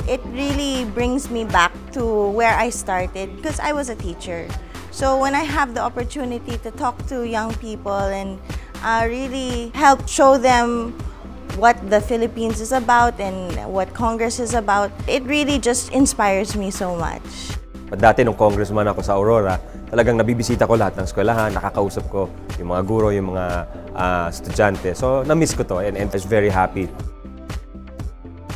It really brings me back to where I started because I was a teacher. So when I have the opportunity to talk to young people and really help show them what the Philippines is about and what Congress is about, it really just inspires me so much. Dati nung congressman ako sa Aurora, talagang nabibisita ko lahat ng eskwelahan, nakakausap ko yung mga guro, yung mga estudyante. So na-miss ko to and I was very happy.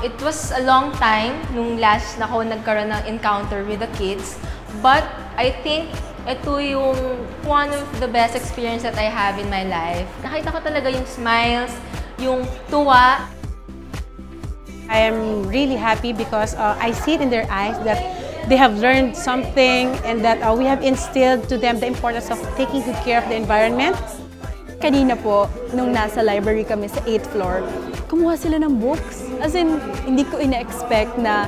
It was a long time nung last na ako nagkaroon ng encounter with the kids. But I think ito yung one of the best experience that I have in my life. Nakita ko talaga yung smiles, yung tuwa. I am really happy because I see it in their eyes that they have learned something and that we have instilled to them the importance of taking good care of the environment. Kanina po, nung nasa library kami sa 8th floor, kumuha sila ng books. As in, hindi ko ina-expect na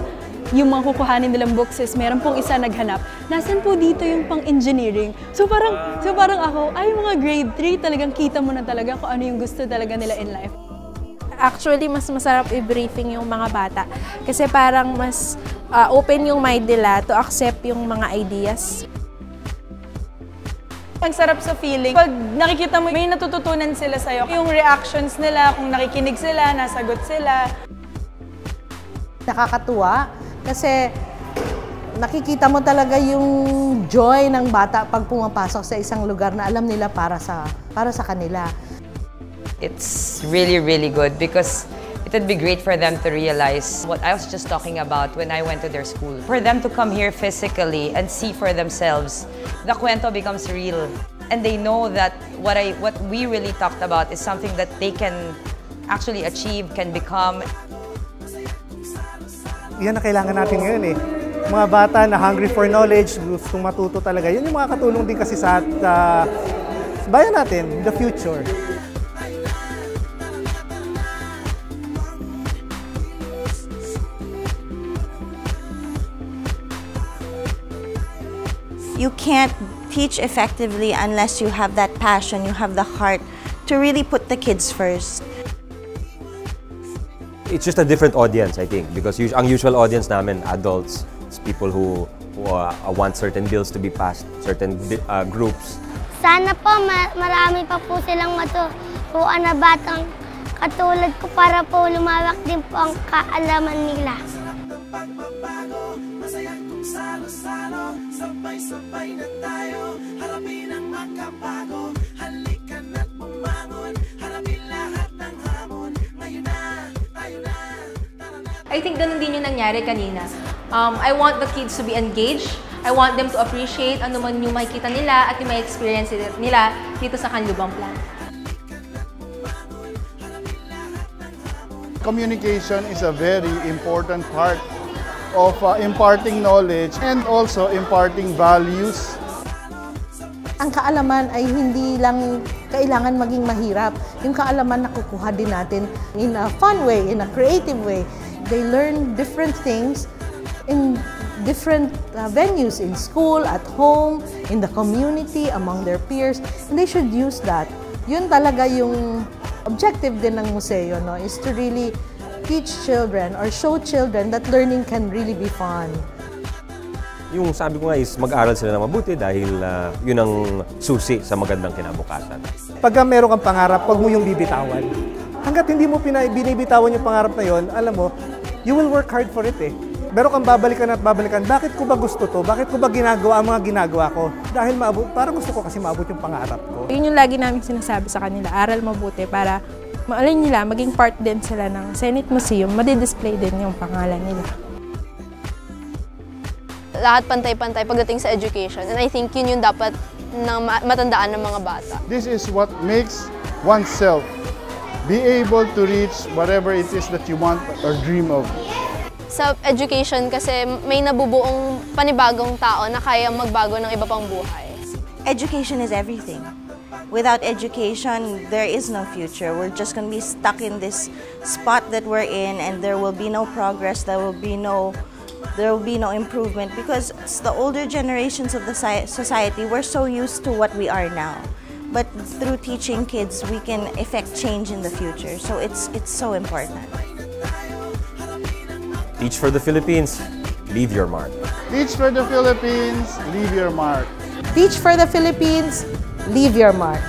yung mga kukuhanin nilang books is meron pong isa naghanap. Nasaan po dito yung pang-engineering? So parang ako, ay mga grade 3, talagang kita mo na talaga kung ano yung gusto talaga nila in life. Actually, mas masarap i-briefing yung mga bata. Kasi parang mas open yung mind nila to accept yung mga ideas. Ang sarap sa feeling. Pag nakikita mo, may natututunan sila sa'yo. Yung reactions nila, kung nakikinig sila, nasagot sila. Nakakatuwa kasi nakikita mo talaga yung joy ng bata pag pumapasok sa isang lugar na alam nila para sa kanila. It's really, really good because it would be great for them to realize what I was just talking about when I went to their school. For them to come here physically and see for themselves, the kwento becomes real. And they know that what we really talked about is something that they can actually achieve, can become. Yan na kailangan natin ngayon eh. Mga bata na hungry for knowledge, gustong matuto talaga. Yun yung mga katulong din kasi sa bayan natin, the future. You can't teach effectively unless you have that passion, you have the heart to really put the kids first. It's just a different audience, I think, because ang usual audience namin, adults, people who want certain bills to be passed, certain groups. Sana po marami pa po silang matutuan na batang katulad ko para po lumawak din po ang kaalaman nila. Masayang kung salo-salo, sabay-sabay na tayo, harapin ang makabago, halikan at bumangon, harapin lahat ng hamon, ngayon na, tayo na, tara na. I think ganun din yung nangyari kanina. I want the kids to be engaged. I want them to appreciate ano man yung makikita nila at yung may experience nila dito sa Kanlubang Plant. Communication is a very important part of imparting knowledge and also imparting values. Ang kaalaman ay hindi lang kailangan maging mahirap. Yung kaalaman nakukuha din natin in a fun way, in a creative way. They learn different things in different venues, in school, at home, in the community, among their peers, and they should use that. Yun talaga yung objective din ng museo, no, is to really teach children or show children that learning can really be fun. Yung sabi ko nga is mag-aral sila na mabuti dahil yun ang susi sa magandang kinabukasan. Pagka meron kang pangarap, huwag mo yung bibitawan. Hanggat hindi mo binibitawan yung pangarap na yon, alam mo, you will work hard for it eh. Meron kang babalikan at babalikan, bakit ko ba gusto to? Bakit ko ba ginagawa ang mga ginagawa ko? Dahil parang gusto ko kasi maabot yung pangarap ko. Yun yung lagi namin sinasabi sa kanila, aral mabuti para maalala nila, maging part din sila ng Senate Museum, madi-display din yung pangalan nila. Lahat pantay-pantay pagdating sa education, and I think yun yung dapat na matandaan ng mga bata. This is what makes oneself be able to reach whatever it is that you want or dream of. Sa education kasi may nabubuong panibagong tao na kaya magbago ng iba pang buhay. Education is everything. Without education, there is no future. We're just going to be stuck in this spot that we're in, and there will be no progress, there will be no there will be no improvement because it's the older generations of the society, we're so used to what we are now. But through teaching kids, we can effect change in the future. So it's so important. Teach for the Philippines, leave your mark. Teach for the Philippines, leave your mark. Teach for the Philippines, leave your mark.